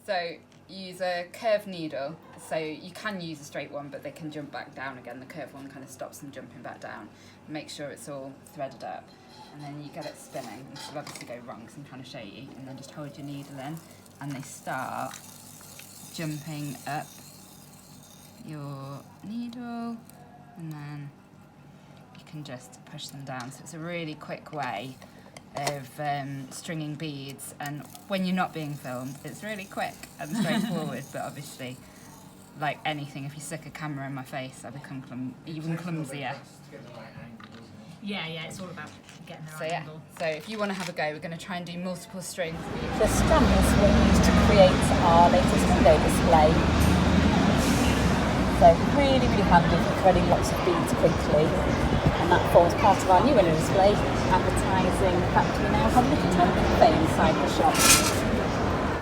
So use a curved needle. So you can use a straight one, but they can jump back down again. The curved one kind of stops them jumping back down. Make sure it's all threaded up. And then you get it spinning. This will obviously go wrong because I'm trying to show you. And then just hold your needle in and they start jumping up your needle, and then you can just push them down. So it's a really quick way of stringing beads, and when you're not being filmed it's really quick and straightforward. But obviously, like anything, if you stick a camera in my face I become even clumsier. Yeah, it's all about getting the right angle. So if you want to have a go, we're going to try and do multiple strings. The strands were used to create our latest window display. So really, really handy for threading lots of beads quickly. And that forms part of our new window display, advertising the fact we now have a little temple cafe inside the shop.